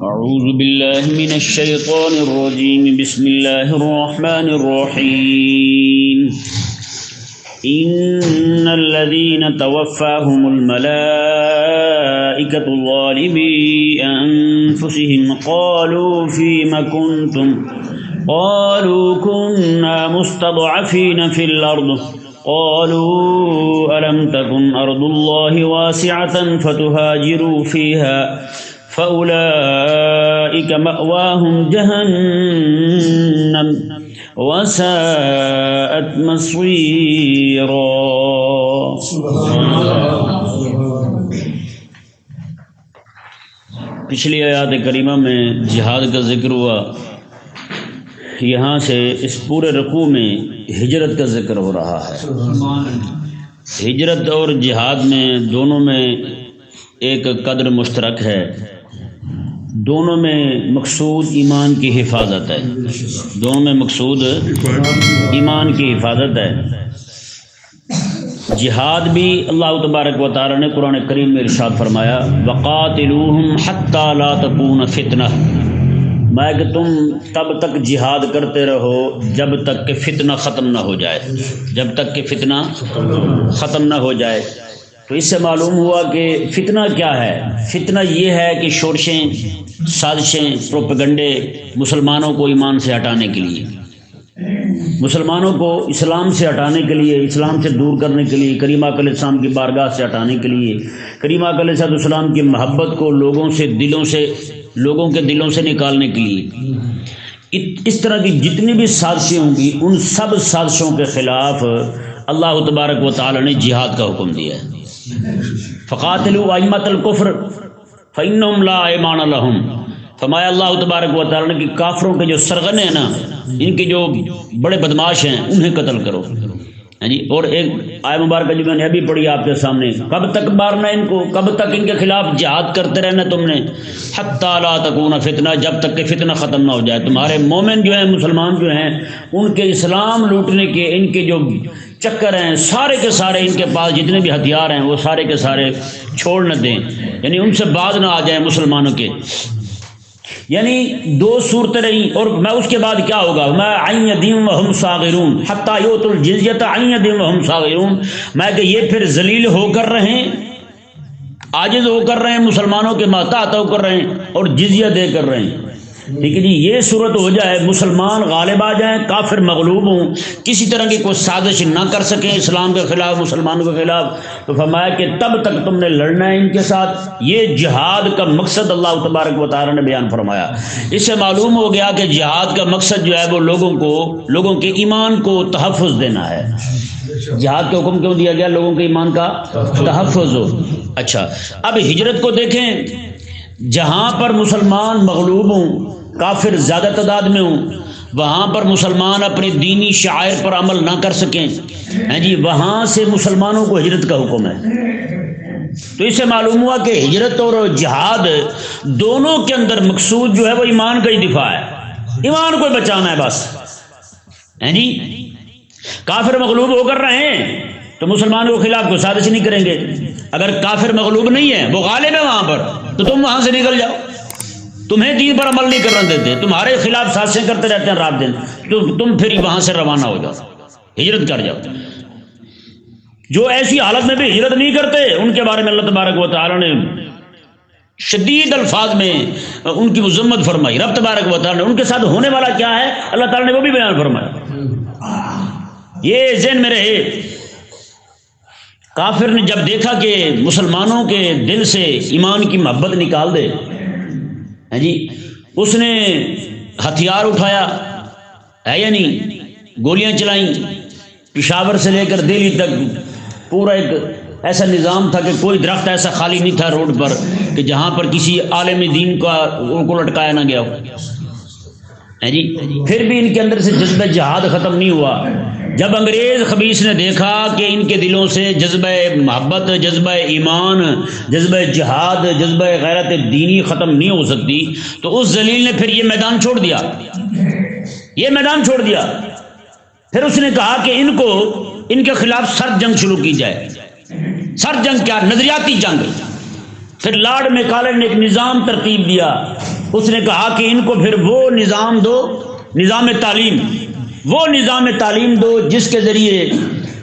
اعوذ باللہ من الشیطان الرجیم بسم اللہ الرحمن الرحیم ان الذین توفاهم الملائکۃ ظالمی انفسهم قالوا فیم کنتم قالوا كنا مستضعفین فی الارض قالوا ألم تكن أرض الله واسعة فتهاجروا فيها فأولئك مأواهم جهنم وساءت مصيرا. پچھلی آیات کریمہ میں جہاد کا ذکر ہوا، یہاں سے اس پورے رکوع میں ہجرت کا ذکر ہو رہا ہے. ہجرت اور جہاد میں دونوں میں ایک قدر مشترک ہے، دونوں میں مقصود ایمان کی حفاظت ہے، دونوں میں مقصود ایمان کی حفاظت ہے. جہاد بھی اللہ تبارک و تعالی نے قرآن کریم میں ارشاد فرمایا وَقَاتِلُوهُمْ حَتَّى لَا تَكُونَ فِتْنَةٌ، میں کہ تم تب تک جہاد کرتے رہو جب تک کہ فتنہ ختم نہ ہو جائے، جب تک کہ فتنہ ختم نہ ہو جائے. تو اس سے معلوم ہوا کہ فتنہ کیا ہے. فتنہ یہ ہے کہ شورشیں، سازشیں، پروپیگنڈے مسلمانوں کو ایمان سے ہٹانے کے لیے، مسلمانوں کو اسلام سے ہٹانے کے لیے، اسلام سے دور کرنے کے لیے، کریم آقا علیہ السلام کی بارگاہ سے ہٹانے کے لیے، کریم آقا علیہ السلام کی محبت کو لوگوں کے دلوں سے نکالنے کے لیے. اس طرح کی جتنی بھی سازشیں ہوں گی ان سب سازشوں کے خلاف اللہ تبارک و تعالی نے جہاد کا حکم دیا ہے. فقاتلوا ائمۃ الکفر فانہم لا ایمان لہم، فرمایا اللہ تبارک و تعالی نے کہ کافروں کے جو سرغنے ہیں نا، ان کے جو بڑے بدماش ہیں انہیں قتل کرو. جی، اور ایک آیت مبارکہ جو میں نے ابھی پڑھی آپ کے سامنے، کب تک مارنا ان کو، کب تک ان کے خلاف جہاد کرتے رہنا تم نے، حتی لا تکون فتنہ، جب تک کہ فتنہ ختم نہ ہو جائے. تمہارے مومن جو ہیں، مسلمان جو ہیں، ان کے اسلام لوٹنے کے ان کے جو چکر ہیں سارے کے سارے، ان کے پاس جتنے بھی ہتھیار ہیں وہ سارے کے سارے چھوڑ نہ دیں، یعنی ان سے باز نہ آ جائیں مسلمانوں کے. یعنی دو صورتیں رہیں. اور میں اس کے بعد کیا ہوگا، میں عن یدیم وہم صاغرون حتی یؤتوا الجزیۃ عن یدیم وہم صاغرون، میں کہ یہ پھر ذلیل ہو کر رہیں، عاجز ہو کر رہیں، مسلمانوں کے ماتحت ہو کر رہیں اور جزیہ دے کر رہیں. ٹھیک ہے جی، یہ صورت ہو جائے، مسلمان غالب آ جائیں، کافر مغلوب ہوں، کسی طرح کی کوئی سازش نہ کر سکیں اسلام کے خلاف، مسلمانوں کے خلاف. تو فرمایا کہ تب تک تم نے لڑنا ہے ان کے ساتھ. یہ جہاد کا مقصد اللہ تبارک و تعالی نے بیان فرمایا. اس سے معلوم ہو گیا کہ جہاد کا مقصد جو ہے وہ لوگوں کے ایمان کو تحفظ دینا ہے. جہاد کا حکم کیوں دیا گیا؟ لوگوں کے ایمان کا تحفظ ہو. اچھا، اب ہجرت کو دیکھیں، جہاں پر مسلمان مغلوب ہوں، کافر زیادہ تعداد میں ہوں، وہاں پر مسلمان اپنے دینی شعائر پر عمل نہ کر سکیں، جی، وہاں سے مسلمانوں کو ہجرت کا حکم ہے. تو اس سے معلوم ہوا کہ ہجرت اور جہاد دونوں کے اندر مقصود جو ہے وہ ایمان کا ہی دفاع ہے، ایمان کو بچانا ہے بس. جی، کافر مغلوب ہو کر رہے ہیں تو مسلمانوں کے خلاف کوئی سازش نہیں کریں گے. اگر کافر مغلوب نہیں ہے، وہ غالب ہے وہاں پر، تو تم وہاں سے نکل جاؤ. تمہیں دین پر عمل نہیں کرنے دیتے، تمہارے خلاف سازشیں کرتے رہتے ہیں رات دن، تو تم پھر وہاں سے روانہ ہو جاؤ، ہجرت کر جاؤ. جو ایسی حالت میں بھی ہجرت نہیں کرتے ان کے بارے میں اللہ تبارک و تعالی نے شدید الفاظ میں ان کی مذمت فرمائی. رب تبارک و تعالی نے ان کے ساتھ ہونے والا کیا ہے اللہ تعالی نے وہ بھی بیان فرمایا. یہ ذہن میں رہے، کافر نے جب دیکھا کہ مسلمانوں کے دل سے ایمان کی محبت نکال دے، جی، اس نے ہتھیار اٹھایا ہے یا نہیں، گولیاں چلائیں. پشاور سے لے کر دہلی تک پورا ایک ایسا نظام تھا کہ کوئی درخت ایسا خالی نہیں تھا روڈ پر کہ جہاں پر کسی عالم دین کو لٹکایا نہ گیا ہو. جی، پھر بھی ان کے اندر سے جذبہ جہاد ختم نہیں ہوا. جب انگریز خبیث نے دیکھا کہ ان کے دلوں سے جذبہ محبت، جذبہ ایمان، جذبہ جہاد، جذبہ غیرت دینی ختم نہیں ہو سکتی، تو اس ذلیل نے پھر یہ میدان چھوڑ دیا. پھر اس نے کہا کہ ان کے خلاف سرد جنگ شروع کی جائے. سرد جنگ کیا؟ نظریاتی جنگ. پھر لارڈ میکالن نے ایک نظام ترتیب دیا اس نے کہا کہ ان کو پھر وہ نظام دو، وہ نظام تعلیم دو جس کے ذریعے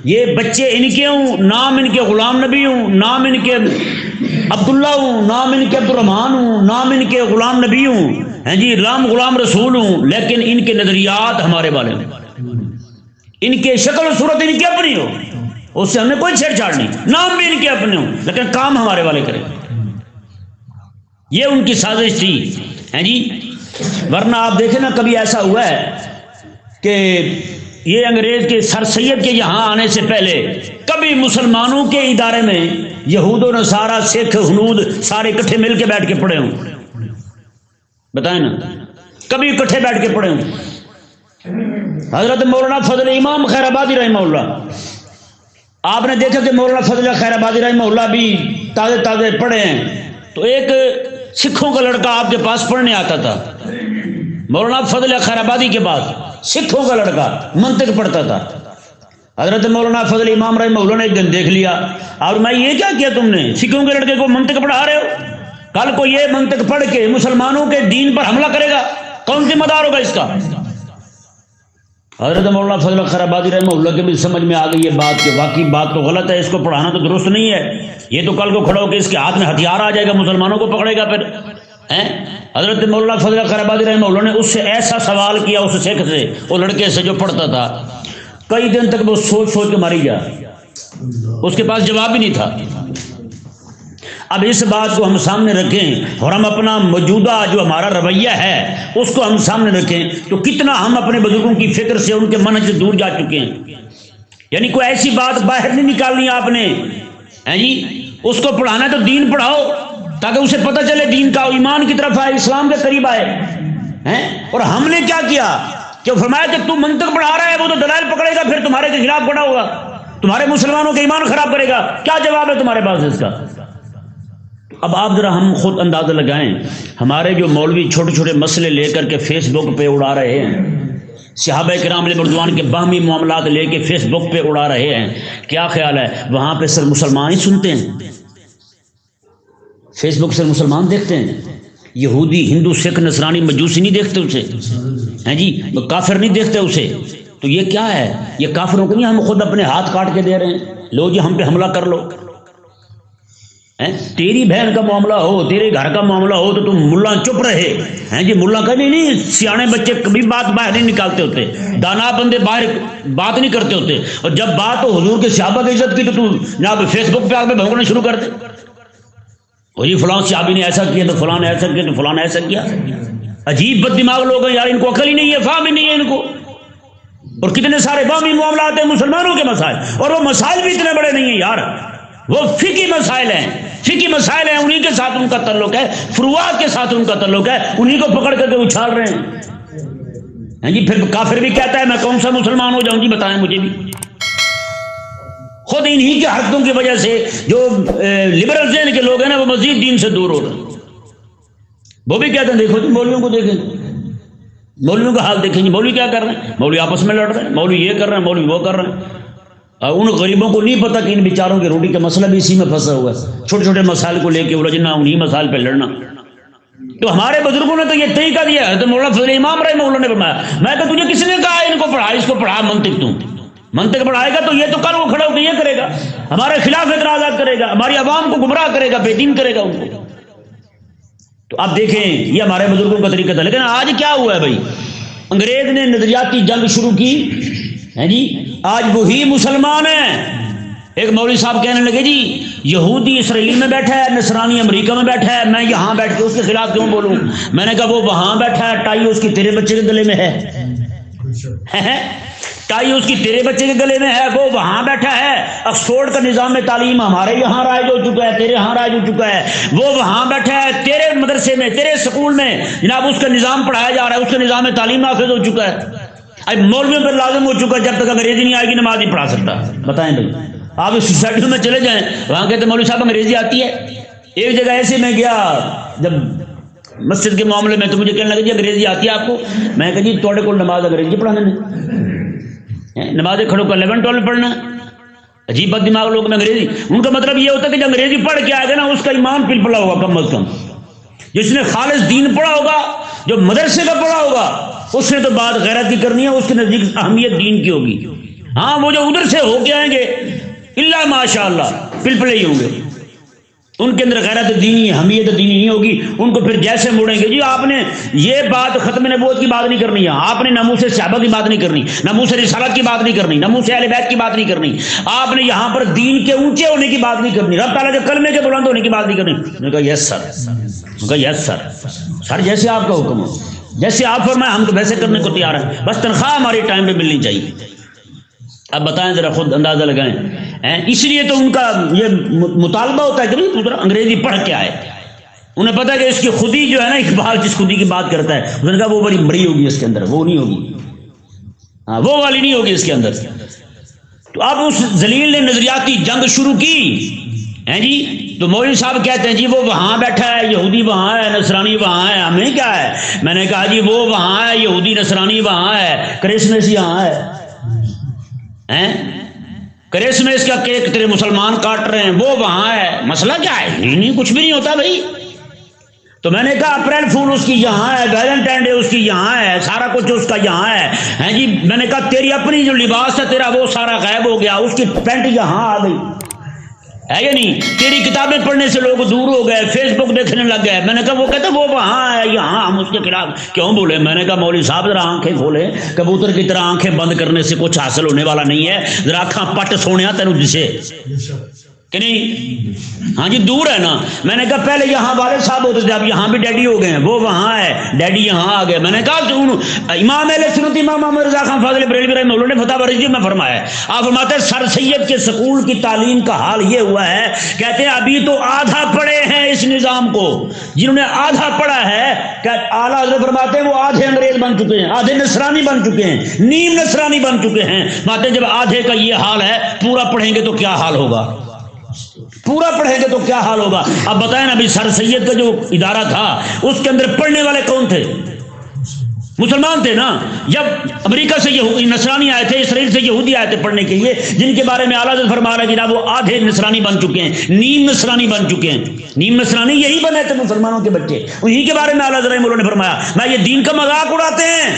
یہ بچے ان کے ہوں، نام ان کے غلام نبی ہوں، نام ان کے عبداللہ ہوں، نام ان کے عبدالرحمن ہوں، نام ان کے غلام نبی ہوں، ہیں جی رام غلام رسول ہوں، لیکن ان کے نظریات ہمارے والے ہوں، ان کے شکل و صورت ان کی اپنی ہو، اس سے ہمیں کوئی چھیڑ چھاڑ نہیں، نام بھی ان کے اپنے ہوں لیکن کام ہمارے والے کریں۔ یہ ان کی سازش تھی، ہیں جی۔ ورنہ آپ دیکھیں نا، کبھی ایسا ہوا ہے کہ یہ انگریز کے سر سید کے یہاں آنے سے پہلے کبھی مسلمانوں کے ادارے میں یہود و نصارہ، سکھ، ہنود سارے اکٹھے مل کے بیٹھ کے پڑھے ہوں؟ بتائیں نا، کبھی اکٹھے بیٹھ کے پڑھے ہوں؟ حضرت مولانا فضل امام خیر آبادی رحمہ اللہ، آپ نے دیکھا کہ مولانا فضل خیر آبادی رحمہ اللہ بھی تازے پڑھے ہیں، تو ایک سکھوں کا لڑکا آپ کے پاس پڑھنے آتا تھا، مولانا فضل خیر آبادی کے پاس سکھوں کا لڑکا منطق پڑھتا تھا۔ حضرت مولانا فضل امام رحمہ اللہ نے ایک دن دیکھ لیا، اور میں یہ کیا کیا تم نے، سکھوں کے لڑکے کو منطق پڑھا رہے ہو، کل کو یہ منطق پڑھ کے مسلمانوں کے دین پر حملہ کرے گا، کون ذمہ دار ہوگا اس کا؟ حضرت مولانا فضل خیر آبادی رحمہ اللہ کے بھی سمجھ میں آ گئی یہ بات کہ واقعی بات تو غلط ہے، اس کو پڑھانا تو درست نہیں ہے، یہ تو کل کو کھڑا ہو کہ اس کے ہاتھ میں ہتھیار آ جائے گا، مسلمانوں کو پکڑے گا پھر۔ حضرت مولانا فضل خیر آبادی رحمہ اللہ نے اس سے ایسا سوال کیا، اس سکھ سے، وہ لڑکے سے جو پڑھتا تھا، کئی دن تک وہ سوچ کے ماری گیا، اس کے پاس جواب ہی نہیں تھا۔ اب اس بات کو ہم سامنے رکھیں اور ہم اپنا موجودہ جو ہمارا رویہ ہے اس کو ہم سامنے رکھیں تو کتنا ہم اپنے بزرگوں کی فکر سے، ان کے منہج سے دور جا چکے ہیں۔ یعنی کوئی ایسی بات باہر نہیں نکالنی آپ نے، جی اس کو پڑھانا ہے تو دین پڑھاؤ تاکہ اسے پتہ چلے دین کا، ایمان کی طرف آئے، اسلام کے قریب آئے۔ اور ہم نے کیا کیا کہ فرمایا کہ تم منطق پڑھا رہا ہے، وہ تو دلائل پکڑے گا پھر تمہارے کے خلاف کھڑا ہوگا، تمہارے مسلمانوں کے ایمان خراب کرے گا، کیا جواب ہے تمہارے پاس اس کا؟ اب آپ ذرا ہم خود اندازہ لگائیں، ہمارے جو مولوی چھوٹے چھوٹے مسئلے لے کر کے فیس بک پہ اڑا رہے ہیں، صحابہ کرام علیہ رضوان کے باہمی معاملات لے کے فیس بک پہ اڑا رہے ہیں، کیا خیال ہے وہاں پہ صرف مسلمان ہی سنتے ہیں؟ فیس بک سے مسلمان دیکھتے ہیں؟ یہودی، ہندو، سکھ، نصرانی، مجوسی نہیں دیکھتے اسے، ہیں جی کافر نہیں دیکھتے اسے؟ تو یہ کیا ہے؟ یہ کافروں کو نہیں ہم خود اپنے ہاتھ کاٹ کے دے رہے ہیں، لو جی ہم پہ حملہ کر لو۔ تیری بہن کا معاملہ ہو، تیرے گھر کا معاملہ ہو تو تم ملا چپ رہے ہیں جی، ملا کا نہیں، سیانے بچے کبھی بات باہر نہیں نکالتے ہوتے، دانا بندے باہر بات نہیں کرتے ہوتے، اور جب بات ہو حضور کے صحابہ کی عزت کی تو تم جناب فیس بک پہ آ کے بھونکنا شروع کر دے، اور یہ فلاں صحابی نے ایسا کیا تو فلاں نے ایسا کیا تو فلاں نے ایسا کیا۔ عجیب بد دماغ لوگ ہیں یار، ان کو عقل ہی نہیں ہے، فہم ہی نہیں ہے ان کو، اور کتنے سارے باہمی معاملات ہیں مسلمانوں کے مسائل، اور وہ مسائل بھی اتنے بڑے نہیں ہیں یار، وہ فقہی مسائل ہیں، فقہی مسائل ہیں، انہی کے ساتھ ان کا تعلق ہے، فروعات کے ساتھ ان کا تعلق ہے، انہی کو پکڑ کر کے اچھال رہے ہیں جی۔ پھر کافر بھی کہتا ہے میں کون سا مسلمان ہو جاؤں جی، بتائیں مجھے بھی۔ خود انہی کے حرکتوں کی وجہ سے جو لبرل ذہن کے لوگ ہیں نا، وہ مزید دین سے دور ہو رہے ہیں۔ وہ بھی کہتے ہیں دیکھو جی مولویوں کو دیکھیں، مولویوں کا حال دیکھیں جی، مولوی کیا کر رہے ہیں، مولوی آپس میں لڑ رہے ہیں، مولوی یہ کر رہے ہیں، مولوی وہ کر رہے ہیں۔ ان غریبوں کو نہیں پتا کہ ان بیچاروں کی روٹی کا مسئلہ بھی اسی میں پھنسا ہوا ہے، چھوٹے چھوٹے مسائل کو لے کے الجھنا، انہی مسائل پہ لڑنا۔ تو ہمارے بزرگوں نے تو یہ طریقہ دیا ہے، تو مولانا فضل امام رحمہ اللہ نے فرمایا، میں کہ تجھے کس نے کہا ان کو پڑھا، اس کو پڑھا منطق، تو منطق پڑھائے گا تو یہ تو کل وہ کھڑا ہو کے یہ کرے گا، ہمارے خلاف اعتراضات کرے گا، ہماری عوام کو گمراہ کرے گا، بے دین کرے گا ان کو۔ تو اب دیکھیں یہ ہمارے بزرگوں کا طریقہ تھا، لیکن آج کیا ہوا ہے بھائی، انگریز نے نظریاتی جنگ شروع کی ہے جی، آج وہی مسلمان ہیں۔ ایک مولوی صاحب کہنے لگے جی یہودی اسرائیل میں بیٹھا ہے، نصرانی امریکہ میں بیٹھا ہے، میں یہاں بیٹھ کے اس کے خلاف کیوں بولوں؟ میں نے کہا وہ وہاں بیٹھا ہے، ٹائی اس کی تیرے بچے کے گلے میں ہے، ٹائی اس کی تیرے بچے کے گلے میں ہے، وہ وہاں بیٹھا ہے، آکسفورڈ کا نظام تعلیم ہمارے یہاں رائج ہو چکا ہے، تیرے یہاں رائج ہو چکا ہے، وہ وہاں بیٹھا ہے، تیرے مدرسے میں، تیرے سکول میں جناب اس کا نظام پڑھایا جا رہا ہے، اس کا نظام تعلیم نافذ ہو چکا ہے۔ اب مولویوں پر لازم ہو چکا ہے جب تک انگریزی نہیں آئے گی نماز نہیں پڑھا سکتا۔ بتائیں بھائی، آپ اس سوسائٹیوں میں چلے جائیں، وہاں کہتے ہیں مولوی صاحب انگریزی آتی ہے۔ ایک جگہ ایسے میں گیا جب مسجد کے معاملے میں، تو مجھے کہنے لگا جی انگریزی آتی ہے آپ کو؟ میں کہا جی توڑے کو نماز انگریزی پڑھانے میں، نماز کھڑوں کا 11-12 پڑھنا۔ عجیب بد دماغ لوگ میں انگریزی، ان کا مطلب یہ ہوتا ہے کہ جب انگریزی پڑھ کے آئے گا نا اس کا ایمان پلپلا ہوگا کم از کم، جس نے خالص دین پڑھا ہوگا، جو مدرسے کا پڑھا ہوگا، اس نے تو بات غیرت کی کرنی ہے، اس کے نزدیک اہمیت دین کی ہوگی۔ ہاں وہ جو ادھر سے ہو کے آئیں گے اللہ ماشاء اللہ پلپلے ہی ہوں گے، ان کے اندر غیرت دینی اہمیت دینی نہیں ہوگی، ان کو پھر جیسے موڑیں گے جی آپ نے یہ بات ختم نبوت کی بات نہیں کرنی ہے، آپ نے ناموس صحابہ کی بات نہیں کرنی، ناموس رسالت کی بات نہیں کرنی، ناموس اہل بیت کی بات نہیں کرنی، آپ نے یہاں پر دین کے اونچے ہونے کی بات نہیں کرنی، رب تعالیٰ کے کلمے کے بلند ہونے کی بات نہیں کرنی۔ میں نے کہا یس سر، میں نے کہا یس سر، سر جیسے آپ کا حکم ہو، جیسے آپ فرمائیں ہم تو ویسے کرنے کو تیار ہیں، بس تنخواہ ہماری ٹائم پہ ملنی چاہیے۔ اب بتائیں ذرا خود اندازہ لگائیں، اس لیے تو ان کا یہ مطالبہ ہوتا ہے کہ انگریزی پڑھ کے آئے، انہیں پتا ہے کہ اس کی خودی جو ہے نا، اقبال جس خودی کی بات کرتا ہے اس نے کہا وہ بڑی بڑی ہوگی اس کے اندر، وہ نہیں ہوگی، ہاں وہ والی نہیں ہوگی اس کے اندر۔ تو اب اس ذلیل نے نظریاتی جنگ شروع کی ہیں جی، تو مولوی صاحب کہتے ہیں جی وہ وہاں بیٹھا ہے، یہودی وہاں ہے، نصرانی وہاں ہے، ہمیں کیا ہے؟ میں نے کہا جی وہ وہاں ہے، یہودی نصرانی وہاں ہے، کرسمس یہاں ہے، کرسمس کا کیک تیرے مسلمان کاٹ رہے ہیں، وہ وہاں ہے، مسئلہ کیا ہے؟ نہیں کچھ بھی نہیں ہوتا بھائی۔ تو میں نے کہا اپریل فول اس کی یہاں ہے، ویلنٹائن ڈے اس کی یہاں ہے، سارا کچھ اس کا یہاں ہے جی۔ میں نے کہا تیری اپنی جو لباس ہے تیرا وہ سارا غائب ہو گیا، اس کی پینٹ یہاں آ گئی ہے یا نہیں؟ تیری کتابیں پڑھنے سے لوگ دور ہو گئے، فیس بک دیکھنے لگ گئے۔ میں نے کہا وہ کہتے وہ وہاں ہے یہاں، ہم اس کے خلاف کیوں بولے؟ میں نے کہا مولوی صاحب ذرا آنکھیں کھولے، کبوتر کی طرح آنکھیں بند کرنے سے کچھ حاصل ہونے والا نہیں ہے، ذرا آنکھاں پٹ سونے تینوں جسے کہ نہیں؟ ہاں جی دور ہے نا۔ میں نے کہا پہلے یہاں والد صاحب ہوتے تھے، اب یہاں بھی ڈیڈی ہو گئے ہیں، وہ وہاں ہے، ڈیڈی یہاں آ گئے۔ میں نے کہا امام اہل سنت امام محمد رضا خان فاضل بریلوی رحمہ اللہ نے فتح بری میں فرمایا، آپ فرماتے ہیں سر سید کے سکول کی تعلیم کا حال یہ ہوا ہے، کہتے ہیں ابھی تو آدھا پڑھے ہیں اس نظام کو، جنہوں نے آدھا پڑھا ہے کہ اعلیٰ حضرت فرماتے ہیں وہ آدھے انگریز بن چکے ہیں، آدھے نصرانی بن چکے ہیں، نیم نصرانی بن چکے ہیں۔ باتیں جب آدھے کا یہ حال ہے، پورا پڑھیں گے تو کیا حال ہوگا؟ پورا پڑھیں گے تو کیا حال ہوگا؟ اب بتائیں نا، ابھی سر سید کا جو ادارہ تھا اس کے اندر پڑھنے والے کون تھے؟ مسلمان تھے نا۔ جب امریکہ سے نصرانی آئے تھے، اسرائیل سے یہودی آئے تھے پڑھنے کے لیے، جن کے بارے میں اعلیٰ حضرت فرما رہا ہے جناب وہ آدھے نصرانی بن چکے ہیں، نیم نصرانی بن چکے ہیں۔ نیم نصرانی یہی بنے تھے مسلمانوں کے بچے، انہی کے بارے میں اعلیٰ حضرت نے فرمایا میں یہ دین کا مذاق اڑاتے ہیں۔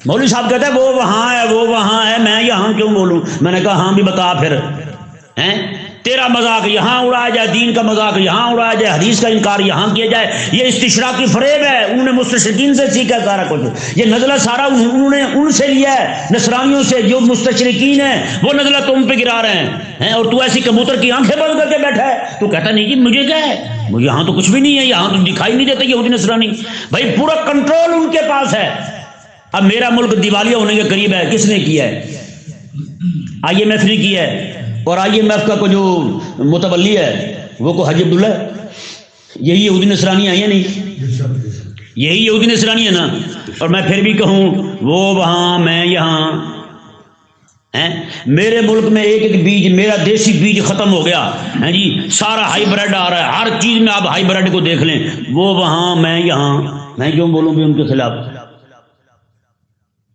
مولوی صاحب کہتے ہیں وہ وہاں ہے، وہ وہاں ہے، میں یہاں کیوں بولوں؟ میں نے کہا ہاں بھی بتا پھر، تیرا مذاق یہاں اڑایا جائے، دین کا مذاق یہاں اڑایا جائے، حدیث کا انکار یہاں کیا جائے، یہ استشراقی فریب ہے۔ انہوں نے مستشرقین سے سیکھا سارا کچھ، یہ نزلہ سارا انہوں نے ان سے لیا ہے، نصرانیوں سے جو مستشرقین ہیں وہ نزلہ تم پہ گرا رہے ہیں، اور تو ایسی کبوتر کی آنکھیں بند کر کے بیٹھا ہے، تو کہتا نہیں جی مجھے کیا ہے، یہاں تو کچھ بھی نہیں ہے، یہاں تو دکھائی نہیں دیتے یہودی نصرانی۔ بھائی پورا کنٹرول ان کے پاس ہے۔ اب میرا ملک دیوالیہ ہونے کے قریب ہے، کس نے کیا ہے؟ IMF نے کیا ہے، اور IMF کا کو جو متولی ہے وہ کو حاجی عبداللہ، یہی یہودی نصرانی ہے یا نہیں؟ یہی یہودی نصرانی ہے نا۔ اور میں پھر بھی کہوں وہ وہاں میں یہاں، میرے ملک میں ایک ایک بیج، میرا دیسی بیج ختم ہو گیا ہے جی، سارا ہائی بریڈ آ رہا ہے، ہر چیز میں آپ ہائی بریڈ کو دیکھ لیں، وہ وہاں میں یہاں، میں کیوں بولوں بھی ان کے خلاف؟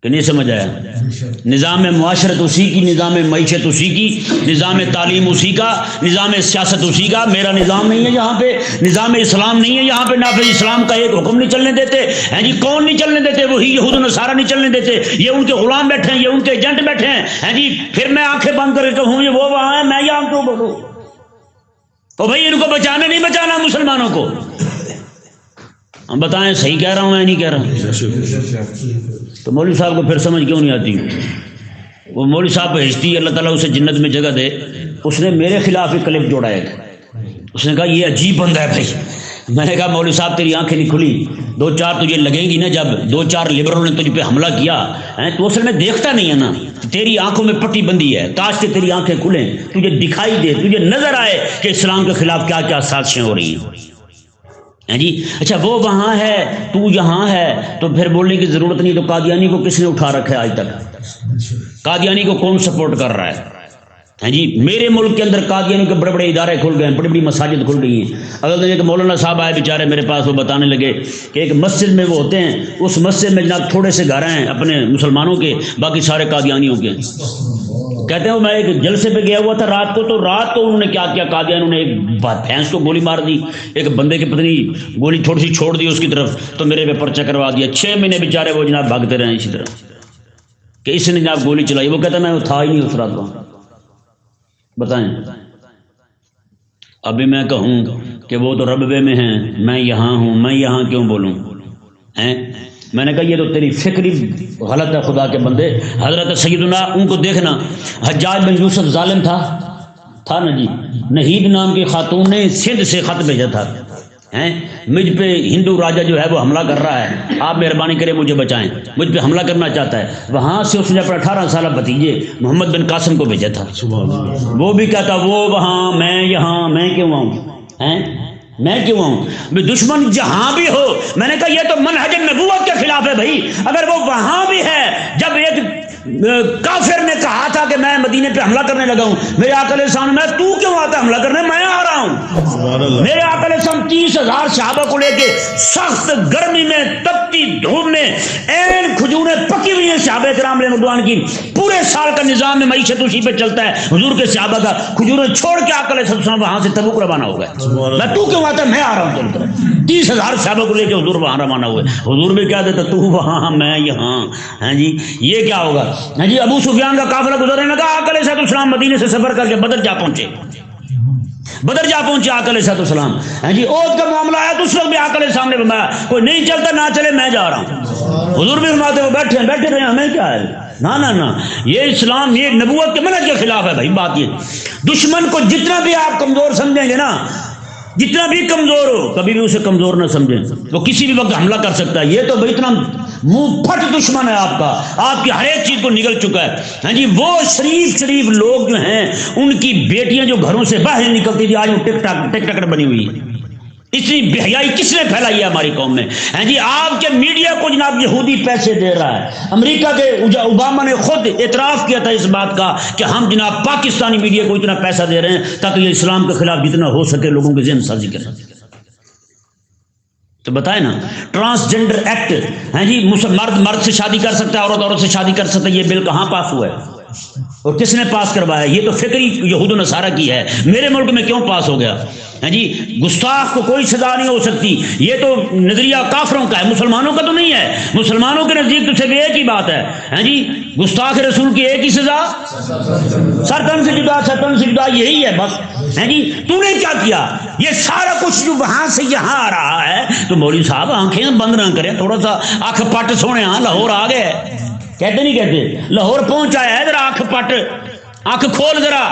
کہ نہیں سمجھ آیا؟ نظام معاشرت اسی کی، نظام معیشت اسی کی، نظام تعلیم اسی کا، نظام سیاست اسی کا۔ میرا نظام نہیں ہے یہاں پہ، نظام اسلام نہیں ہے یہاں پہ، نافذ اسلام کا ایک حکم نہیں چلنے دیتے ہیں جی۔ کون نہیں چلنے دیتے؟ وہی یہود و نصارہ نہیں چلنے دیتے، یہ ان کے غلام بیٹھے ہیں، یہ ان کے ایجنٹ بیٹھے ہیں جی۔ پھر میں آنکھیں بند کر کے کہوں یہ وہ وہاں ہے، میں یہاں کیوں بولوں؟ تو بھائی ان کو بچانا نہیں بچانا مسلمانوں کو؟ ہم بتائیں صحیح کہہ رہا ہوں میں نہیں کہہ رہا ہوں؟ تو مولوی صاحب کو پھر سمجھ کیوں نہیں آتی؟ وہ مولوی صاحب بہشتی اللہ تعالیٰ اسے جنت میں جگہ دے، اس نے میرے خلاف ایک کلپ جوڑا ہے، اس نے کہا یہ عجیب بندہ ہے بھائی۔ میں نے کہا مولوی صاحب تیری آنکھیں نہیں کھلی، دو چار تجھے لگیں گی نا، جب دو چار لیبروں نے تجھ پہ حملہ کیا تو اصل میں دیکھتا نہیں ہے نا، تیری آنکھوں میں پٹی بندی ہے، کاش کہ تیری آنکھیں کھلیں، تجھے دکھائی دے، تجھے نظر آئے کہ اسلام کے خلاف کیا کیا سازشیں ہو رہی ہیں جی۔ اچھا وہ وہاں ہے تو یہاں ہے، تو پھر بولنے کی ضرورت نہیں۔ تو قادیانی کو کس نے اٹھا رکھا ہے آج تک؟ قادیانی کو کون سپورٹ کر رہا ہے؟ ہاں جی میرے ملک کے اندر قادیانیوں کے بڑے بڑے ادارے کھل گئے ہیں، بڑی بڑی مساجد کھل گئی ہیں۔ اگر ایک مولانا صاحب آئے بیچارے میرے پاس، وہ بتانے لگے کہ ایک مسجد میں وہ ہوتے ہیں، اس مسجد میں جناب تھوڑے سے گھر ہیں اپنے مسلمانوں کے، باقی سارے قادیانیوں کے۔ کہتے ہیں میں ایک جلسے پہ گیا ہوا تھا رات کو، تو رات کو انہوں نے کیا کیا، قادیانیوں نے ایک بھینس کو گولی مار دی، ایک بندے کی پتنی گولی تھوڑی سی چھوڑ دی اس کی طرف، تو میرے پہ پرچہ کروا دیا۔ 6 مہینے بیچارے وہ جناب بھاگتے رہے اسی طرح کہ اس نے جناب گولی چلائی۔ وہ کہتا میں وہ تھا ہی نہیں اس رات کو۔ بتائیں ابھی میں کہوں کہ وہ تو ربوے میں ہیں، میں یہاں ہوں، میں یہاں کیوں بولوں؟ میں نے کہا یہ تو تیری فکری غلط ہے خدا کے بندے۔ حضرت سیدنا ان کو دیکھنا، حجاج بن یوسف ظالم تھا نا جی، نہید نام کی خاتون نے سندھ سے خط بھیجا تھا، مجھ پہ ہندو راجا جو ہے وہ حملہ کر رہا ہے، آپ مہربانی کریں مجھے بچائیں، مجھ پہ حملہ کرنا چاہتا ہے۔ وہاں سے اس نے اپنے 18 سالہ بھتیجے محمد بن قاسم کو بھیجا تھا۔ وہ بھی کہتا وہ وہاں میں یہاں، میں کیوں آؤں؟ میں کیوں آؤں؟ دشمن جہاں بھی ہو، میں نے کہا یہ تو منہج نبوت کے خلاف ہے بھائی۔ اگر وہ وہاں بھی ہے، جب ایک کافر نے کہا تھا کہ میں مدینے پہ حملہ کرنے لگا ہوں، میرے آقا علیہ السلام میں تو کیوں آتا حملہ کرنے؟ میں آ رہا ہوں۔ میرے آقا علیہ السلام 30,000 صحابہ کو لے کے سخت گرمی میں، تپتی دھوپ میں، این کھجوریں پکی ہوئی ہیں صحابہ کرام رضوان کی، پورے سال کا نظام میں معیشت اسی پہ چلتا ہے حضور کے صحابہ کا، کھجوریں چھوڑ کے آقا علیہ السلام وہاں سے تبوک روانہ ہو گئے۔ میں تو کیوں آتا؟ میں آ رہا ہوں چل کر۔ 30,000 صحابہ کو لے کے حضور وہاں روانہ ہوئے۔ حضور بھی کیا دیتا تو وہاں میں یہاں، ہاں جی یہ کیا ہوگا؟ ہاں جی ابو سفیان کا قافلہ گزرنے لگا، آقا علیہ السلام مدینے سے سفر کر کے بدر جا پہنچے آقا علیہ السلام۔ ہاں جی عہد کا معاملہ آیا تو اس وقت بھی آقا علیہ السلام نے فرمایا کوئی نہیں چلتا نہ چلے، میں جا رہا ہوں۔ حضور بھی فرماتے وہ بیٹھے رہے، ہمیں کیا ہے؟ نہ یہ اسلام، یہ نبوت کے منہج کے خلاف ہے بھائی۔ بات یہ دشمن کو جتنا بھی آپ کمزور سمجھیں گے نا، جتنا بھی کمزور ہو، کبھی بھی اسے کمزور نہ سمجھیں، وہ کسی بھی وقت حملہ کر سکتا ہے۔ یہ تو بھائی اتنا منہ پھٹ دشمن ہے آپ کا، آپ کی ہر ایک چیز کو نگل چکا ہے۔ ہاں جی وہ شریف لوگ جو ہیں، ان کی بیٹیاں جو گھروں سے باہر نکلتی تھی، آج وہ ٹک ٹکر بنی ہوئی ہے۔ اتنی بے حیائی کس نے پھیلائی ہے ہماری قوم میں؟ ہاں جی آپ کے میڈیا کو جناب یہودی پیسے دے رہا ہے۔ امریکہ کے اوباما نے خود اعتراف کیا تھا اس بات کا کہ ہم جناب پاکستانی میڈیا کو اتنا پیسہ دے رہے ہیں تاکہ یہ اسلام کے خلاف جتنا ہو سکے لوگوں کے ذہن سازی کریں۔ تو بتائیں نا، ٹرانسجنڈر ایکٹ، ہاں جی مرد سے شادی کر سکتا ہے، عورت سے شادی کر سکتا ہے، یہ بل کہاں پاس ہوا ہے اور کس نے پاس کروایا؟ یہ تو فکری یہود و نصارہ کی ہے، میرے ملک میں کیوں پاس ہو گیا؟ ہاں جی گستاخ کو کوئی سزا نہیں ہو سکتی، یہ تو نظریہ کافروں کا ہے، مسلمانوں کا تو نہیں ہے۔ مسلمانوں کے نزدیک تو صرف ایک ہی بات ہے، ہاں جی گستاخ رسول کی ایک ہی سزا، سر تن سے جدا، یہی ہے بس۔ ہاں جی تو نے کیا کیا؟ یہ سارا کچھ جو وہاں سے یہاں آ رہا ہے، تو مولوی صاحب آنکھیں بند نہ کریں، تھوڑا سا آنکھ پٹ سونے، ہاں لاہور آ گئے، کہتے نہیں کہتے لاہور پہنچا ہے، ذرا آنکھ پٹ، آنکھ کھول ذرا،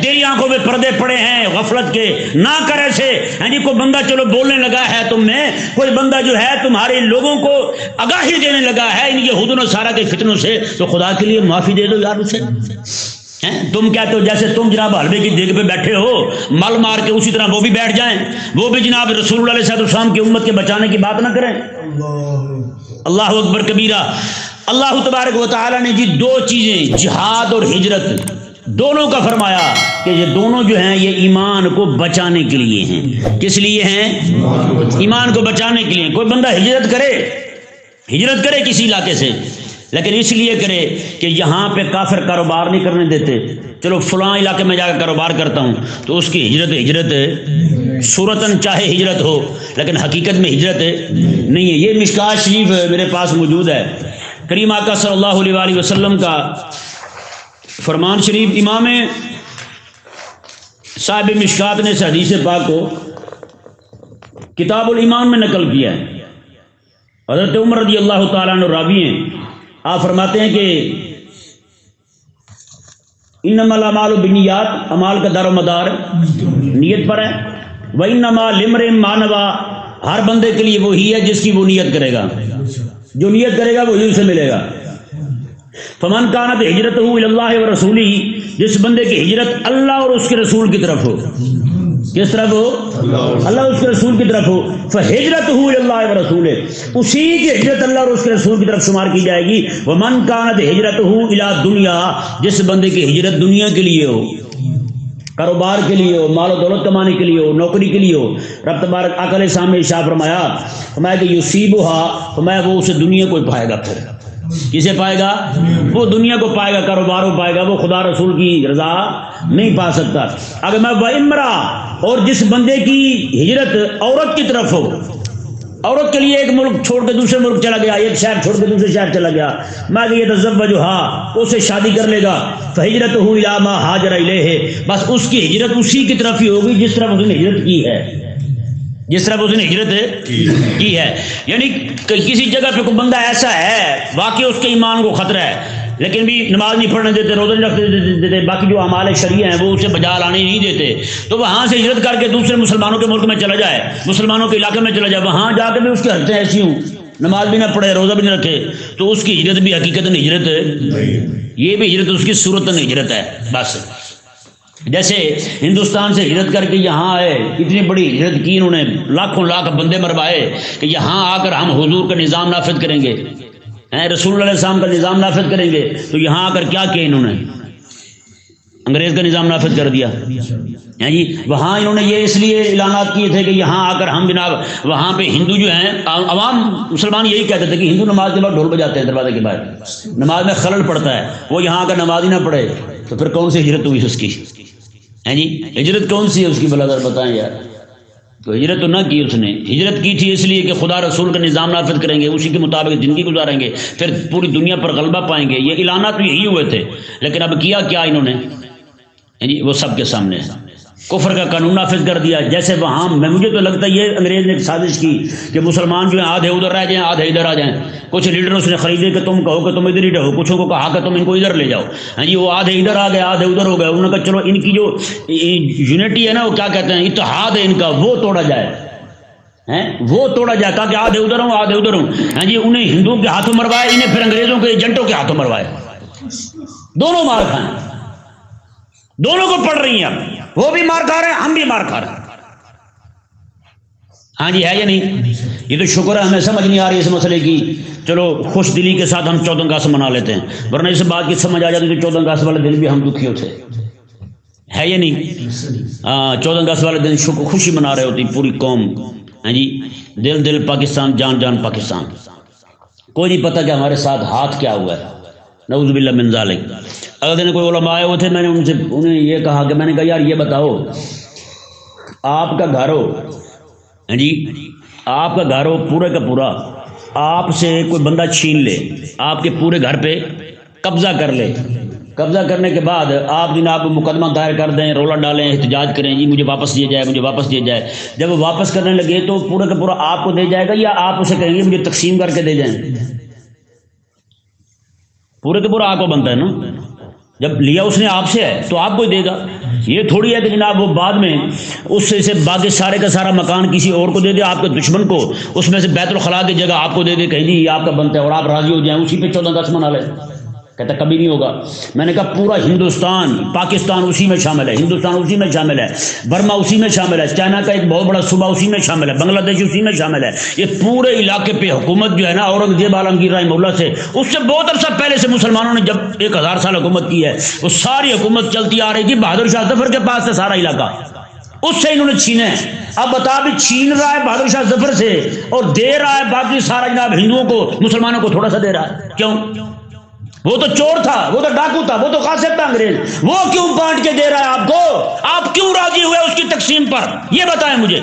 تیری آنکھوں میں پردے پڑے ہیں غفلت کے، نہ کر ایسے۔ ہاں جی کوئی بندہ چلو بولنے لگا ہے تم میں، کوئی بندہ جو ہے تمہارے لوگوں کو آگاہی دینے لگا ہے ان یہود و نصارہ کے فتنوں سے، تو خدا کے لیے معافی دے دو یار اسے۔ تم کہتے ہو جیسے تم جناب حلوے کی دیگ پہ بیٹھے ہو مل مار کے، اسی طرح وہ بھی بیٹھ جائیں، وہ بھی جناب رسول اللہ علیہ السلام کی امت کے بچانے کی بات نہ کریں۔ اللہ اکبر کبیرہ۔ اللہ تبارک و تعالی نے جی 2 چیزیں، جہاد اور ہجرت، دونوں کا فرمایا کہ یہ دونوں جو ہیں یہ ایمان کو بچانے کے لیے ہیں۔ کس لیے ہیں؟ ایمان کو بچانے کے لیے۔ کوئی بندہ ہجرت کرے کسی علاقے سے، لیکن اس لیے کرے کہ یہاں پہ کافر کاروبار نہیں کرنے دیتے، چلو فلاں علاقے میں جا کر کاروبار کرتا ہوں، تو اس کی ہجرت صورتاً چاہے ہجرت ہو لیکن حقیقت میں ہجرت نہیں ہے۔ یہ مشکات شریف میرے پاس موجود ہے، کریم آقا صلی اللہ علیہ وآلہ وسلم کا فرمان شریف، امام صاحب مشکات نے اس حدیث پاک کو کتاب الایمان میں نقل کیا ہے۔ حضرت عمر رضی اللہ تعالیٰ عنہ راوی ہیں، آپ فرماتے ہیں کہ انما الاعمال بالنیات، اعمال کا دار و مدار نیت پر ہے، وانما لامرئ ما نویٰ، ہر بندے کے لیے وہی ہے جس کی وہ نیت کرے گا، جو نیت کرے گا وہی اسے ملے گا۔ فمن کانت ہجرتہ الی اللہ ورسولہ، جس بندے کی ہجرت اللہ اور اس کے رسول کی طرف ہو، کس طرف ہو؟ اللہ اور اس کے رسول کی طرف ہو. فہجرتہ الی اللہ ورسولہ، اسی کی ہجرت اللہ اور اس کے رسول کی طرف شمار کی جائے گی. ومن کانت ہجرتہ الی دنیا، جس بندے کی ہجرت دنیا کے لیے ہو، کاروبار کے لیے ہو، مال و دولت کمانے کے لیے ہو، نوکری کے لیے ہو. رب تبارک اکل سامنے ارشاد فرمایا کہ یصیبها، فرمایا وہ اسے دنیا کو پائے گا. پھر کسے پائے گا؟ وہ دنیا کو پائے گا، کاروبار کو پائے گا، وہ خدا رسول کی رضا نہیں پا سکتا. اگر میں وَإِمْرَا، اور جس بندے کی ہجرت عورت کی طرف ہو، عورت کے لیے ایک ملک چھوڑ کے دوسرے ملک چلا گیا، ایک شہر چھوڑ کے دوسرے شہر چلا گیا، میں کہ يتزوجها، اسے شادی کر لے گا. فہجرتہ الی ما ہاجر الیہ، بس اس کی ہجرت اسی کی طرف ہی ہوگی جس طرف اس نے ہجرت کی ہے، جس طرح اس نے ہجرت کی ہے. یعنی کسی جگہ پہ کوئی بندہ ایسا ہے واقعی اس کے ایمان کو خطرہ ہے، لیکن بھی نماز نہیں پڑھنے دیتے، روزہ نہیں رکھنے دیتے، باقی جو اعمال شرعیہ ہیں وہ اسے بجا لانے نہیں دیتے، تو وہاں سے ہجرت کر کے دوسرے مسلمانوں کے ملک میں چلا جائے، مسلمانوں کے علاقے میں چلا جائے، وہاں جا کے بھی اس کی حرکتیں ایسی ہوں، نماز بھی نہ پڑھے، روزہ بھی نہ رکھے، تو اس کی ہجرت بھی حقیقت ہجرت ہے، یہ بھی ہجرت اس کی صورت ہجرت ہے. بس جیسے ہندوستان سے ہجرت کر کے یہاں آئے، اتنی بڑی ہجرت کی انہوں نے، لاکھوں لاکھ بندے مروائے کہ یہاں آ کر ہم حضور کا نظام نافذ کریں گے، رسول اللہ علیہ السلام کا نظام نافذ کریں گے. تو یہاں آ کر کیا کیا انہوں نے؟ انگریز کا نظام نافذ کر دیا. جی وہاں انہوں نے یہ اس لیے اعلانات کیے تھے کہ یہاں آ کر ہم جناب، وہاں پہ ہندو جو ہیں، عوام مسلمان یہی کہتے تھے کہ ہندو نماز کے بعد ڈھول بجاتے ہیں دروازے کے باہر، نماز میں خلل پڑتا ہے، وہ یہاں آ کر نماز ہی نہ پڑھے، تو پھر کون سی ہجرت ہوئی اس کی؟ جی ہجرت کون سی ہے اس کی بلا در بتائیں یار. تو ہجرت تو نہ کی اس نے، ہجرت کی تھی اس لیے کہ خدا رسول کا نظام نافذ کریں گے، اسی کے مطابق زندگی گزاریں گے، پھر پوری دنیا پر غلبہ پائیں گے. یہ اعلانات بھی یہی ہوئے تھے، لیکن اب کیا کیا انہوں نے؟ جی وہ سب کے سامنے ہے، کفر کا قانون نافذ کر دیا. جیسے وہاں مجھے تو لگتا ہے یہ انگریز نے ایک سازش کی کہ مسلمان جو ہیں آدھے ادھر رہ جائیں، آدھے ادھر آ جائیں. کچھ لیڈروں سے خریدے کہ تم کہو کہ تم ادھر ہی رہو، کچھوں کو کہا کہ تم ان کو ادھر لے جاؤ. ہاں جی وہ آدھے ادھر آ گئے، آدھے ادھر ہو گئے. انہوں نے کہا چلو ان کی جو یونٹی ہے نا، وہ کیا کہتے ہیں، اتحاد ہے ان کا، وہ توڑا جائے، وہ توڑا جائے، کہا کہ آدھے ادھر ہوں آدھے ادھر ہوں. ہاں جی انہیں ہندوؤں کے ہاتھوں مروائے، انہیں پھر انگریزوں کے ایجنٹوں کے ہاتھوں مروائے. دونوں مار کھائیں، دونوں کو پڑ رہی ہیں، اب وہ بھی مار کھا رہے ہیں، ہم بھی مار کھا رہے ہیں. ہاں جی ہے یا نہیں؟ یہ تو شکر ہے ہمیں سمجھ نہیں آ رہی اس مسئلے کی. چلو خوش دلی کے ساتھ ہم 14 اگست منا لیتے ہیں، ورنہ اس بات کی سمجھ آ جاتی تو 14 اگست والے دن بھی ہم دکھی ہوتے، ہے یا نہیں؟ 14 اگست والے دن خوشی منا رہے ہوتی پوری قوم. ہاں جی دل دل پاکستان، جان جان پاکستان. کوئی نہیں پتہ کہ ہمارے ساتھ ہاتھ کیا ہوا ہے، نعوذ باللہ من ذالک. اگر دن کوئی علماء آئے ہوئے تھے، میں نے انہیں یہ کہا کہ میں نے کہا یار یہ بتاؤ، آپ کا گھر ہو، ہاں جی آپ کا گھر ہو پورے کا پورا، آپ سے کوئی بندہ چھین لے، آپ کے پورے گھر پہ قبضہ کر لے، قبضہ کرنے کے بعد آپ جناب مقدمہ دائر کر دیں، رولا ڈالیں، احتجاج کریں، جی مجھے واپس دیا جائے، مجھے واپس دیا جائے. جب وہ واپس کرنے لگے تو پورے کا پورا آپ کو دے جائے گا یا آپ اسے کہیں گے مجھے تقسیم کر کے دے جائیں؟ پورے کا پورا آپ کو بنتا ہے نا، جب لیا اس نے آپ سے ہے تو آپ کو ہی دے گا. یہ تھوڑی ہے کہ جناب وہ بعد میں اس سے باقی سارے کا سارا مکان کسی اور کو دے دے، آپ کے دشمن کو، اس میں سے بیت الخلاء کی جگہ آپ کو دے دے، کہیں جی یہ آپ کا بنتا ہے اور آپ راضی ہو جائیں، اسی پہ 14 اگست منا لیں. کہتا کبھی نہیں ہوگا. میں نے کہا پورا ہندوستان، پاکستان اسی میں شامل ہے، ہندوستان اسی میں شامل ہے، برما اسی میں شامل ہے، چائنا کا ایک بہت بڑا صوبہ اسی میں شامل ہے، بنگلہ دیش اسی میں شامل ہے. یہ پورے علاقے پہ حکومت جو ہے نا اورنگزیب عالمگیر رحمہ اللہ سے، اس سے بہت عرصہ پہلے سے مسلمانوں نے جب 1000 سال حکومت کی ہے، وہ ساری حکومت چلتی آ رہی تھی بہادر شاہ ظفر کے پاس سے، سارا علاقہ اس سے انہوں نے چھینا ہے. اب بتا بھی چھین رہا ہے بہادر شاہ ظفر سے اور دے رہا ہے باقی سارا جناب ہندوؤں کو، مسلمانوں کو تھوڑا سا دے رہا ہے. کیوں؟ وہ تو چور تھا، وہ تو ڈاکو تھا، وہ تو غاصب تھا انگریز، وہ کیوں بانٹ کے دے رہا ہے آپ کو؟ آپ کیوں راضی ہوئے اس کی تقسیم پر؟ یہ بتائیں مجھے.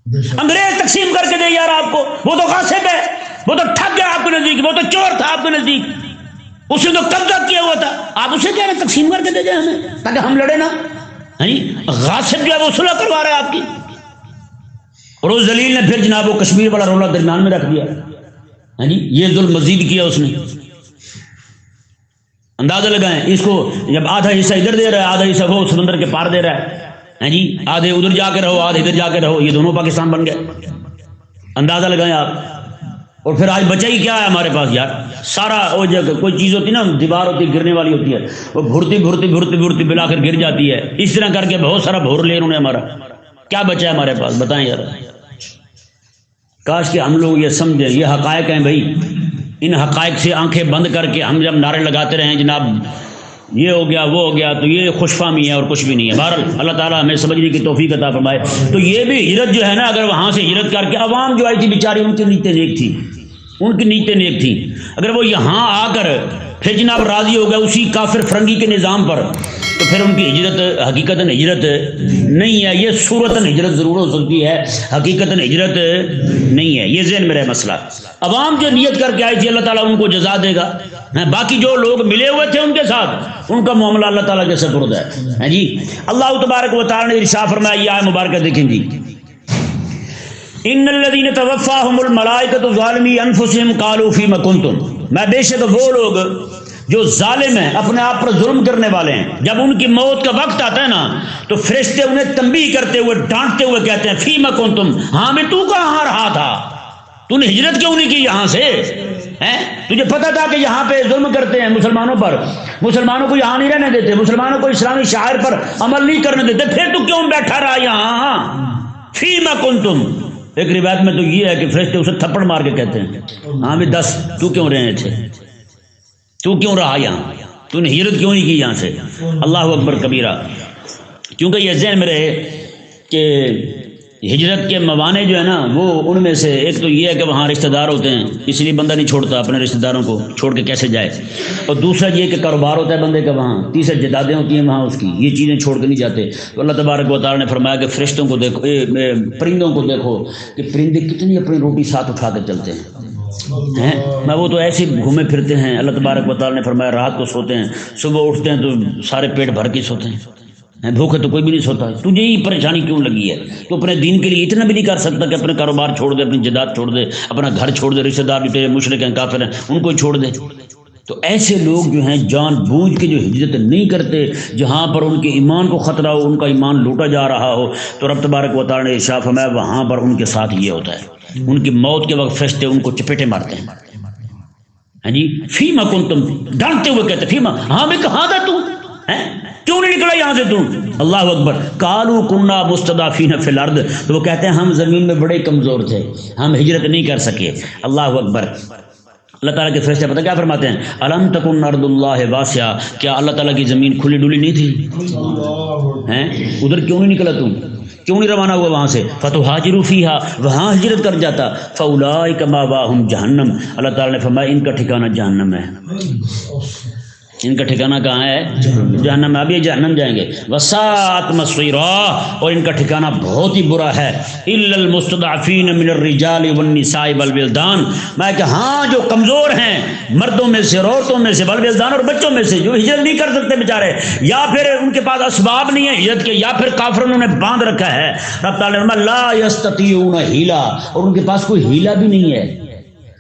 انگریز تقسیم کر کے دے یار آپ کو، وہ تو غاصب ہے، وہ تو ٹھگ ہے آپ کے نزدیک، وہ تو چور تھا آپ کے نزدیک، اس نے تو قبضہ کیا ہوا تھا، آپ اسے کہہ رہے ہیں تقسیم کر کے دے جائیں ہمیں تاکہ ہم لڑے نا. غاصب جو ہے وہ صلح کروا رہا ہے آپ کی. اور اس ذلیل نے پھر جناب وہ کشمیر والا رولا درمیان میں رکھ دیا. ہاں جی یہ ظلم مزید کیا اس نے. اندازہ لگائیں اس کو، جب آدھا حصہ ادھر دے رہا ہے، آدھا حصہ وہ سمندر کے پار دے رہا ہے. ہاں جی آدھے ادھر جا کے رہو، آدھے ادھر جا کے رہو، یہ دونوں پاکستان بن گئے. اندازہ لگائیں آپ. اور پھر آج بچا ہی کیا ہے ہمارے پاس یار؟ سارا وہ جگہ کوئی چیز ہوتی ہے نا، دیوار ہوتی ہے گرنے والی ہوتی ہے، وہ بھرتی بھرتی بھرتی بھرتی بلا کر گر جاتی ہے، اس طرح کر کے بہت سارا بھور لے انہوں نے ہمارا، کیا بچا ہے ہمارے پاس بتائیں یار؟ کاش کہ ہم لوگ یہ سمجھیں، یہ حقائق ہیں بھائی، ان حقائق سے آنکھیں بند کر کے ہم جب نعرے لگاتے رہیں جناب یہ ہو گیا وہ ہو گیا، تو یہ خوش فہمی ہے اور کچھ بھی نہیں ہے۔ بہرحال اللہ تعالیٰ ہمیں سمجھنے کی توفیق عطا فرمائے۔ تو یہ بھی ہجرت جو ہے نا، اگر وہاں سے ہجرت کر کے عوام جو آئی تھی بیچاری، ان کی نیتیں نیک تھی، ان کی نیتیں نیک تھیں، اگر وہ یہاں آ کر پھر جناب راضی ہو گئے اسی کافر فرنگی کے نظام پر، تو پھر ان کی ہجرت حقیقتاً ہجرت نہیں ہے، یہ صورتاً ہجرت ضرور ہو سکتی ہے، حقیقتاً ہجرت نہیں ہے۔ یہ ذہن میں رہے مسئلہ۔ عوام جو نیت کر کے آئی تھی اللہ تعالیٰ ان کو جزا دے گا، باقی جو لوگ ملے ہوئے تھے ان کے ساتھ ان کا معاملہ اللہ تعالیٰ کے سپرد ہے جی۔ اللہ تبارک و تعالیٰ نے ارشاد فرمایا، یہ آیت مبارکہ دیکھیں جی، ان الذین توفاہم الملائکۃ ظالمی انفسہم قالوا فیم کنتم، میں بے شک وہ لوگ جو ظالم ہیں، اپنے آپ پر ظلم کرنے والے ہیں، جب ان کی موت کا وقت آتا ہے نا تو فرشتے انہیں تنبیہ کرتے ہوئے ڈانٹتے ہوئے کہتے ہیں فیم کنتم، ہاں میں تو کہاں رہا تھا، تو نے ہجرت کیوں نہیں کی یہاں سے؟ تجھے پتا تھا کہ یہاں پہ ظلم کرتے ہیں مسلمانوں پر، مسلمانوں کو یہاں نہیں رہنے دیتے، مسلمانوں کو اسلامی شعائر پر عمل نہیں کرنے دیتے، پھر تو کیوں بیٹھا رہا یہاں؟ فیم کنتم۔ ایک روایت میں تو یہ ہے کہ فرشتے اسے تھپڑ مار کے کہتے ہیں ہاں بھی دس تو کیوں رہے تھے، تو کیوں رہا یہاں، تو نے ہجرت کیوں نہیں کی یہاں سے؟ اللہ اکبر کبیرہ۔ کیونکہ یہ ذہن میں رہے کہ ہجرت کے موانع جو ہے نا، وہ ان میں سے ایک تو یہ ہے کہ وہاں رشتہ دار ہوتے ہیں، اس لیے بندہ نہیں چھوڑتا اپنے رشتہ داروں کو، چھوڑ کے کیسے جائے، اور دوسرا یہ کہ کاروبار ہوتا ہے بندے کا وہاں، تیسرا جدادیں ہوتی ہیں وہاں اس کی، یہ چیزیں چھوڑ کے نہیں جاتے۔ تو اللہ تبارک و تعالیٰ نے فرمایا کہ فرشتوں کو دیکھو، پرندوں کو دیکھو کہ پرندے کتنی اپنی روٹی ساتھ اٹھا کے چلتے ہیں، میں وہ تو ایسے گھومے پھرتے ہیں۔ اللہ تبارک و تعالیٰ نے فرمایا رات کو سوتے ہیں، صبح اٹھتے ہیں تو سارے پیٹ بھر کے سوتے ہیں، بھوکے تو کوئی بھی نہیں سوتا۔ تجھے ہی پریشانی کیوں لگی ہے؟ تو اپنے دین کے لیے اتنا بھی نہیں کر سکتا کہ اپنے کاروبار چھوڑ دے، اپنی جائیداد چھوڑ دے، اپنا گھر چھوڑ دے، رشتہ دار جو تیرے مشرک ہیں کافر ہیں ان کو چھوڑ دے؟ تو ایسے لوگ جو ہیں جان بوجھ کے جو ہجرت نہیں کرتے، جہاں پر ان کے ایمان کو خطرہ ہو، ان کا ایمان لوٹا جا رہا ہو، تو رب تبارک و تعالیٰ نے ارشاد فرمایا وہاں پر ان کے ساتھ یہ ہوتا ہے، ان کی موت کے وقت فرشتے ان کو چپیٹے مارتے ہیں، ہاں جی، فیما کنتم، ڈانٹتے ہوئے کہتے فیما، ہاں میں کہاں تھا تو، کیوں نہیں نکلا یہاں سے تم؟ اللہ اکبر۔ قالوا کنا مستضعفین فی الارض، تو وہ کہتے ہیں ہم زمین میں بڑے کمزور تھے، ہم ہجرت نہیں کر سکے۔ اللہ اکبر۔ اللہ تعالیٰ کے فرشتے پتہ کیا فرماتے ہیں؟ الم تکن ارض اللہ واسعہ، کیا اللہ تعالیٰ کی زمین کھلی ڈلی نہیں تھی؟ ادھر کیوں نہیں نکلا تم؟ کیوں نہیں روانہ ہوا وہاں سے؟ فتہاجروا فیہا، وہاں ہجرت کر جاتا۔ فاولئک مأواہم جہنم، اللہ تعالیٰ نے فرمایا ان کا ٹھکانہ جہنم ہے، ان کا ٹھکانہ کہاں ہے؟ جہنم۔ اب یہ جہنم جائیں گے۔ وساءت مصیرا، اور ان کا ٹھکانہ بہت ہی برا ہے۔ الا المستضعفین من الرجال والنساء والولدان، میں کہ ہاں جو کمزور ہیں مردوں میں سے، عورتوں میں سے، والولدان اور بچوں میں سے، جو ہجرت نہیں کر سکتے بیچارے، یا پھر ان کے پاس اسباب نہیں ہے ہجرت کے، یا پھر کافروں نے باندھ رکھا ہے۔ رب تعالیٰ نے فرمایا لا یستطیعون حیلا، اور ان کے پاس کوئی حیلہ بھی نہیں ہے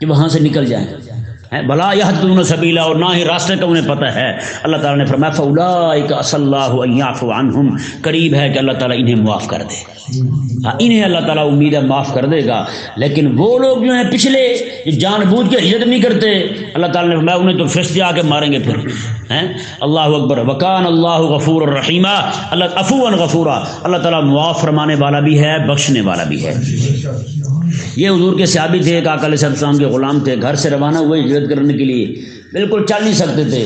کہ وہاں سے نکل جائیں، بلا یہدون سبیلا، اور نہ ہی راستے کا انہیں پتہ ہے۔ اللہ تعالیٰ نے فرمایا فاولئک عسى الله ان يعفو عنهم، قریب ہے کہ اللہ تعالیٰ انہیں معاف کر دے، انہیں اللہ تعالیٰ امید ہے معاف کر دے گا۔ لیکن وہ لوگ جو ہیں پچھلے، جو جان بوجھ کے ہجرت نہیں کرتے، اللہ تعالیٰ نے فرمایا انہیں تو فرشتے آ کے ماریں گے پھر۔ اللہ اکبر۔ وکان اللہ غفور الرحیم، اللہ عفوا غفورا، اللہ تعالیٰ معاف فرمانے والا بھی ہے، بخشنے والا بھی ہے۔ یہ حضور کے صحابی تھے، ایک آقا علیہ السلام کے غلام تھے، گھر سے روانہ ہوئے ہجرت کرنے کے لیے، بالکل چل نہیں سکتے تھے،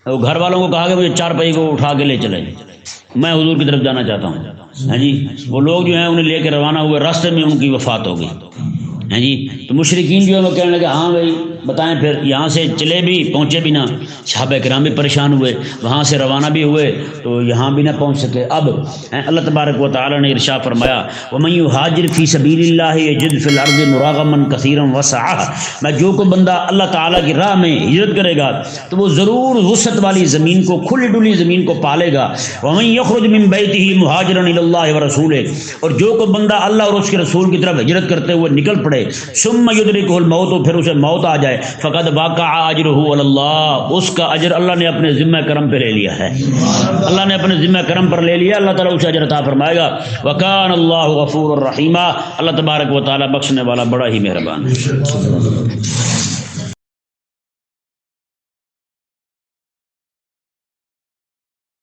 وہ گھر والوں کو کہا کہ مجھے چار پہی کو اٹھا کے لے چلیں، میں حضور کی طرف جانا چاہتا ہوں، ہاں جی۔ وہ لوگ جو ہیں انہیں لے کے روانہ ہوئے، راستے میں ان کی وفات ہو گئی، ہاں جی۔ تو مشرکین جو ہے وہ کہنے لگے ہاں بھائی بتائیں، پھر یہاں سے چلے بھی پہنچے بھی نہ، صحابہ کرام بھی پریشان ہوئے، وہاں سے روانہ بھی ہوئے تو یہاں بھی نہ پہنچ سکے۔ اب اللہ تبارک و تعالیٰ نے ارشاد فرمایا وَمَن يُهَاجِرْ فِي سَبِيلِ اللَّهِ يَجِدْ فِي الْأَرْضِ مُرَاغَمًا كَثِيرًا وَسَعًا، میں جو کوئی بندہ اللہ تعالیٰ کی راہ میں ہجرت کرے گا تو وہ ضرور وسعت والی زمین کو، کھلی ڈلی زمین کو پالے گا۔ وَمَن يَخْرُجْ مِن بَيْتِهِ مُهَاجِرًا إِلَى اللَّهِ وَرَسُولِهِ، اور جو کوئی بندہ اللہ اور اس کے رسول کی طرف ہجرت کرتے ہوئے نکل پڑے، ثم ثم یدرکہ الموت، پھر اسے موت آ جائے، فقد وقع اجرہ علی اللہ، اس کا اجر اللہ نے اپنے ذمہ کرم پہ لے لیا ہے، اللہ نے اپنے ذمہ کرم پر لے لیا، اللہ تعالیٰ اسے اجر عطا فرمائے گا۔ وکان اللہ غفور الرحیم، اللہ تبارک و تعالیٰ بخشنے والا بڑا ہی مہربان ہے۔